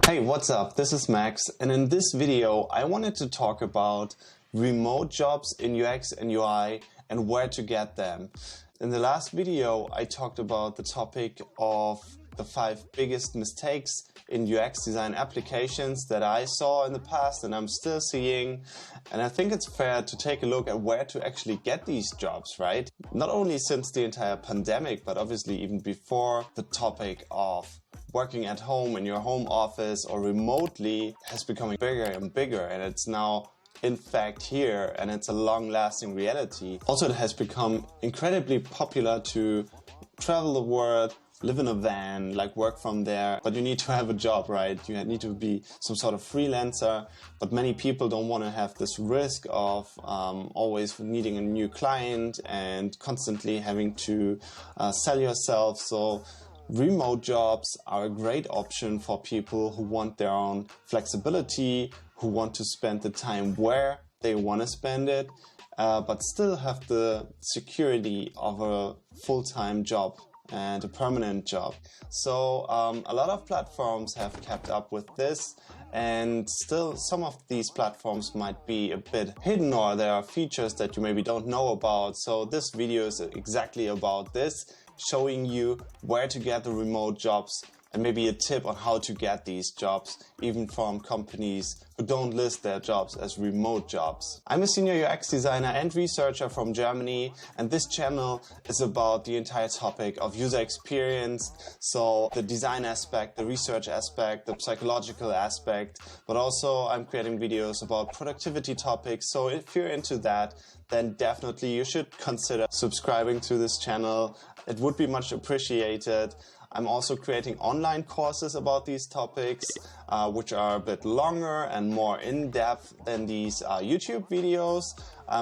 Hey, what's up? This is Max, and in this video I wanted to talk about remote jobs in UX and UI and where to get them. In the last video I talked about the topic of the 5 biggest mistakes in UX design applications that I saw in the past and I'm still seeing, and I think it's fair to take a look at where to actually get these jobs, right? Not only since the entire pandemic, but obviously even before. The topic of working at home in your home office or remotely has become bigger and bigger, and it's now in fact here, and it's a long-lasting reality. Also, it has become incredibly popular to travel the world, live in a van, like work from there, but you need to have a job, right? You need to be some sort of freelancer, but many people don't want to have this risk of always needing a new client and constantly having to sell yourself. So remote jobs are a great option for people who want their own flexibility, who want to spend the time where they want to spend it, but still have the security of a full-time job and a permanent job. So a lot of platforms have kept up with this, and still some of these platforms might be a bit hidden, or there are features that you maybe don't know about. So this video is exactly about this, showing you where to get the remote jobs and maybe a tip on how to get these jobs, even from companies who don't list their jobs as remote jobs. I'm a senior UX designer and researcher from Germany, and this channel is about the entire topic of user experience, so the design aspect, the research aspect, the psychological aspect, but also I'm creating videos about productivity topics. So if you're into that, then definitely you should consider subscribing to this channel. It would be much appreciated. I'm also creating online courses about these topics, which are a bit longer and more in-depth than these YouTube videos.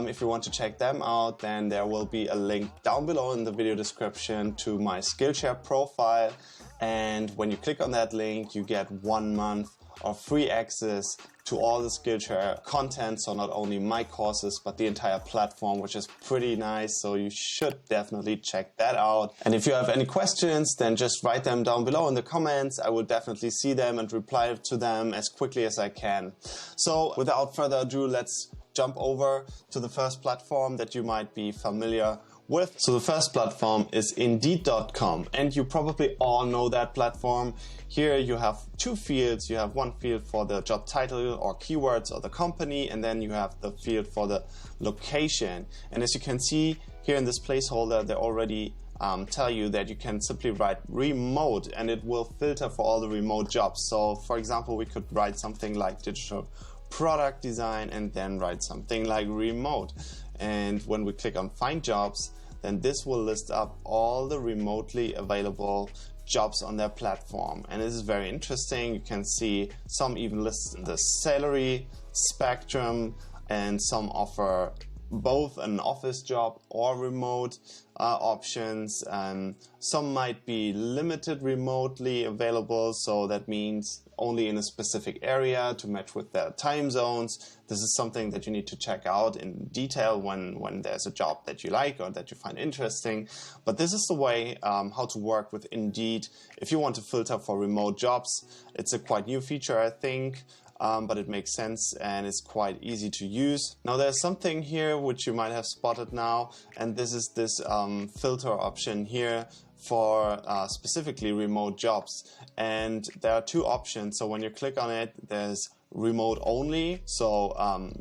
If you want to check them out, then there will be a link down below in the video description to my Skillshare profile. And when you click on that link, you get 1 month of free access to all the Skillshare content, so not only my courses but the entire platform, which is pretty nice, so you should definitely check that out. And if you have any questions, then just write them down below in the comments. I will definitely see them and reply to them as quickly as I can. So without further ado, let's jump over to the first platform that you might be familiar with. So the first platform is Indeed.com, and you probably all know that platform. Here you have 2 fields. You have one field for the job title or keywords or the company, and then you have the field for the location. And as you can see here in this placeholder, they already tell you that you can simply write remote and it will filter for all the remote jobs. So for example, we could write something like digital product design and then write something like remote. And when we click on find jobs, then this will list up all the remotely available jobs on their platform. And this is very interesting. You can see some even list the salary spectrum, and some offer both an office job or remote options. Some might be limited remotely available, so that means only in a specific area to match with their time zones. This is something that you need to check out in detail when there's a job that you like or that you find interesting. But this is the way how to work with Indeed if you want to filter for remote jobs. It's a quite new feature, I think. But it makes sense and it's quite easy to use. Now there's something here which you might have spotted now, and this is this filter option here for specifically remote jobs. And there are 2 options. So when you click on it, there's remote only. So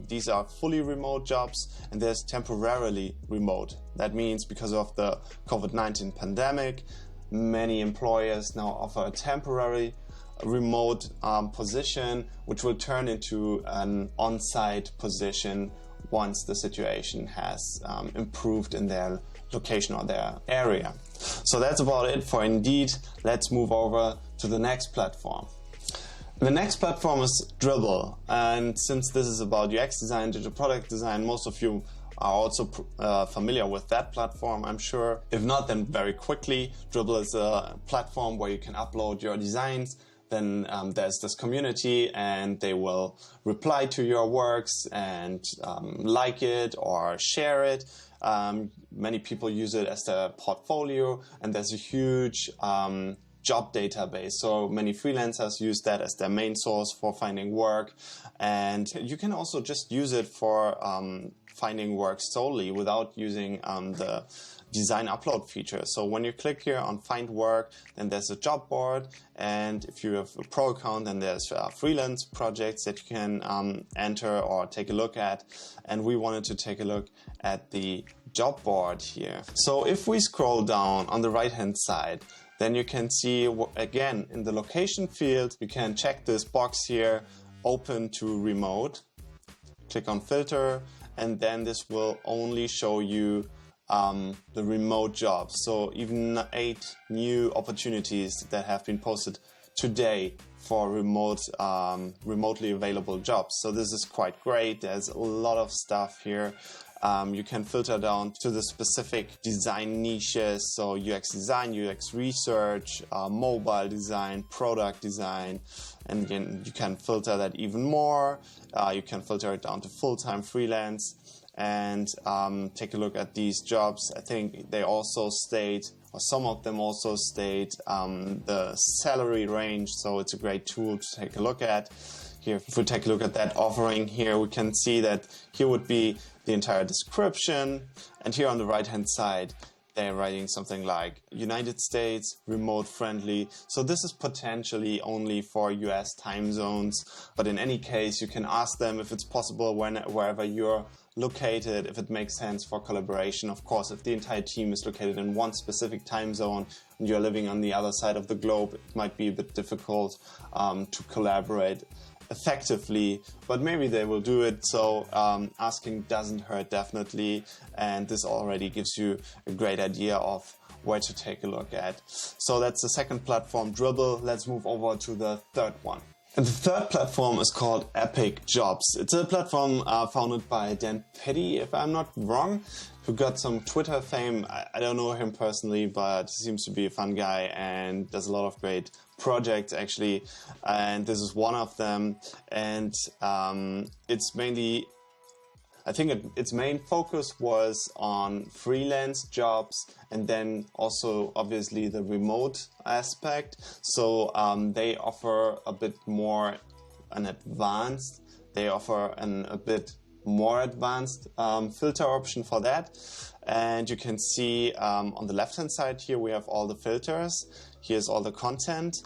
these are fully remote jobs, and there's temporarily remote. That means because of the COVID-19 pandemic, many employers now offer a temporary remote position, which will turn into an on-site position once the situation has improved in their location or their area. So that's about it for Indeed. Let's move over to the next platform. The next platform is Dribbble, and since this is about UX design, digital product design, most of you are also familiar with that platform, I'm sure. If not, then very quickly, Dribbble is a platform where you can upload your designs. Then there's this community, and they will reply to your works and like it or share it. Many people use it as their portfolio, and there's a huge job database. So many freelancers use that as their main source for finding work. And you can also just use it for finding work solely without using the design upload feature. So when you click here on find work, then there's a job board, and if you have a pro account, then there's freelance projects that you can enter or take a look at. And we wanted to take a look at the job board here. So if we scroll down on the right hand side, then you can see again in the location field, you can check this box here, open to remote, click on filter, and then this will only show you the remote jobs. So even 8 new opportunities that have been posted today for remotely available jobs. So this is quite great. There's a lot of stuff here. You can filter down to the specific design niches, so UX design, UX research, mobile design, product design, and again, you can filter that even more. You can filter it down to full-time freelance and take a look at these jobs. I think they also state, or some of them also state, the salary range, so it's a great tool to take a look at. Here, if we take a look at that offering here, we can see that here would be the entire description, and here on the right hand side they're writing something like United States, remote friendly. So this is potentially only for US time zones, but in any case you can ask them if it's possible wherever you're located, if it makes sense for collaboration. Of course, if the entire team is located in one specific time zone and you're living on the other side of the globe, it might be a bit difficult to collaborate effectively, but maybe they will do it. So asking doesn't hurt, definitely, and this already gives you a great idea of where to take a look at. So that's the second platform, Dribble. Let's move over to the third one. And the third platform is called Epic Jobs. It's a platform founded by Dan Petty, if I'm not wrong, who got some Twitter fame. I don't know him personally, but he seems to be a fun guy and does a lot of great projects actually. And this is one of them. And it's mainly, I think its main focus was on freelance jobs and then also obviously the remote aspect. So they offer a bit more advanced filter option for that. And you can see on the left hand side here we have all the filters. Here's all the content.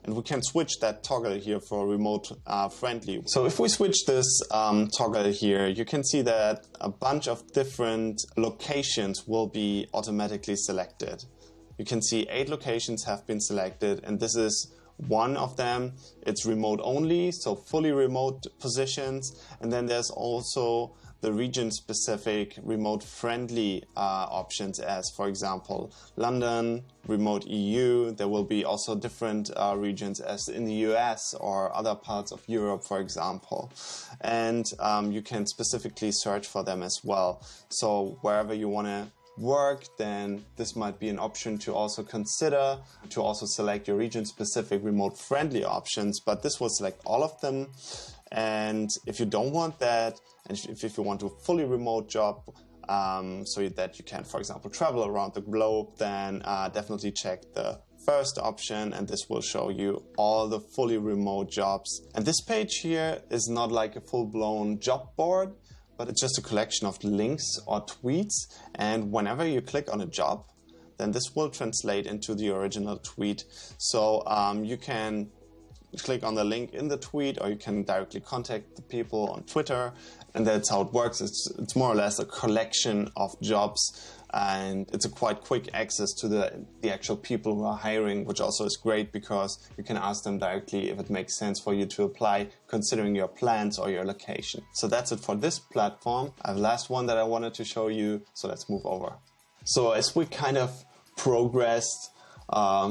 And we can switch that toggle here for remote friendly. So if we switch this toggle here, you can see that a bunch of different locations will be automatically selected. You can see 8 locations have been selected, and this is one of them. It's remote only, so fully remote positions. And then there's also the region-specific remote-friendly options, as for example London, remote EU. There will be also different regions as in the US or other parts of Europe, for example. And you can specifically search for them as well. So wherever you want to work, then this might be an option to also consider, to also select your region-specific remote-friendly options, but this will select all of them. And if you don't want that, and if you want a fully remote job, so that you can, for example, travel around the globe, then definitely check the first option, and this will show you all the fully remote jobs. And this page here is not like a full-blown job board, but it's just a collection of links or tweets. And whenever you click on a job, then this will translate into the original tweet. So you can click on the link in the tweet, or you can directly contact the people on Twitter, and that's how it works. It's more or less a collection of jobs, and it's a quite quick access to the actual people who are hiring, which also is great because you can ask them directly if it makes sense for you to apply considering your plans or your location. So that's it for this platform. I have the last one that I wanted to show you, so let's move over. So as we kind of progressed,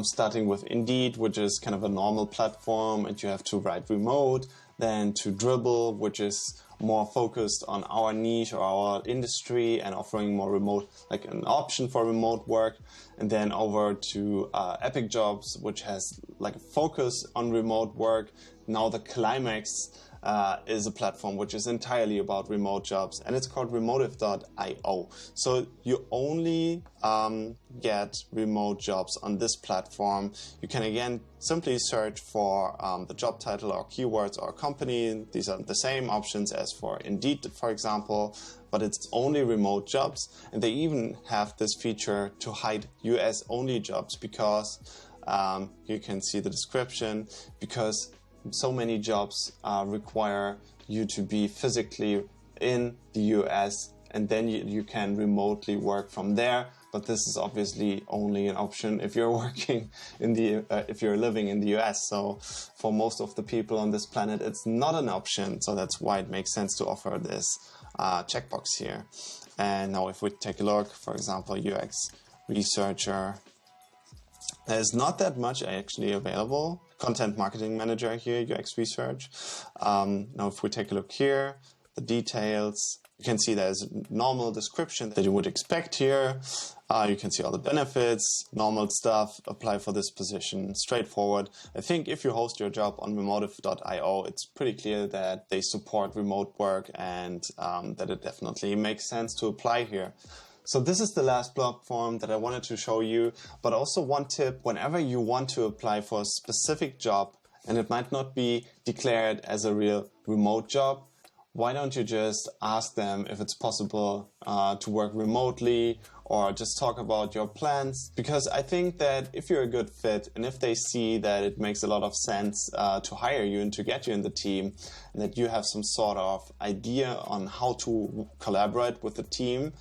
starting with Indeed, which is kind of a normal platform and you have to write remote, then to Dribble, which is more focused on our niche or our industry and offering more remote, like an option for remote work, and then over to Epic Jobs, which has like a focus on remote work. Now the climax is a platform which is entirely about remote jobs, and it's called remotive.io. So you only get remote jobs on this platform. You can again simply search for the job title or keywords or company. These are the same options as for Indeed, for example, but it's only remote jobs. And they even have this feature to hide US only jobs, because you can see the description, because so many jobs require you to be physically in the US, and then you can remotely work from there. But this is obviously only an option if you're working in the if you're living in the US. So for most of the people on this planet, it's not an option. So that's why it makes sense to offer this checkbox here. And now if we take a look, for example, UX researcher, there's not that much actually available. Content marketing manager here, UX research. Now if we take a look here, the details, you can see there's a normal description that you would expect here. You can see all the benefits, normal stuff, apply for this position, straightforward. I think if you host your job on remotive.io, it's pretty clear that they support remote work, and that it definitely makes sense to apply here. So this is the last platform that I wanted to show you, but also one tip: whenever you want to apply for a specific job and it might not be declared as a real remote job, why don't you just ask them if it's possible to work remotely, or just talk about your plans? Because I think that if you're a good fit, and if they see that it makes a lot of sense to hire you and to get you in the team, and that you have some sort of idea on how to collaborate with the team,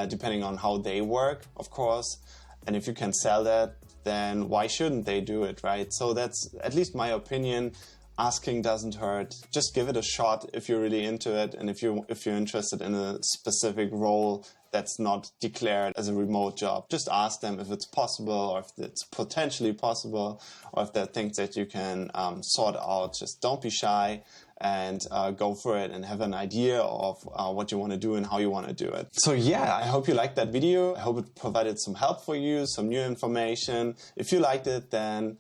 depending on how they work, of course, and if you can sell that, then why shouldn't they do it, right? So that's at least my opinion. Asking doesn't hurt. Just give it a shot if you're really into it, and if you're interested in a specific role that's not declared as a remote job. Just ask them if it's possible, or if it's potentially possible, or if there are things that you can sort out. Just don't be shy, and go for it, and have an idea of what you want to do and how you want to do it. So yeah, I hope you liked that video. I hope it provided some help for you, some new information. If you liked it, then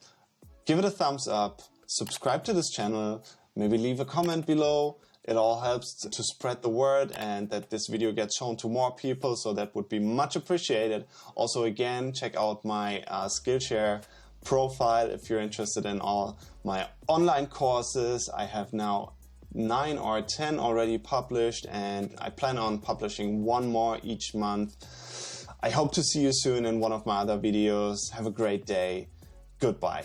give it a thumbs up. Subscribe to this channel, maybe leave a comment below. It all helps to spread the word and that this video gets shown to more people, so that would be much appreciated. Also, again, check out my Skillshare profile if you're interested in all my online courses. I have now 9 or 10 already published, and I plan on publishing one more each month. I hope to see you soon in one of my other videos. Have a great day. Goodbye.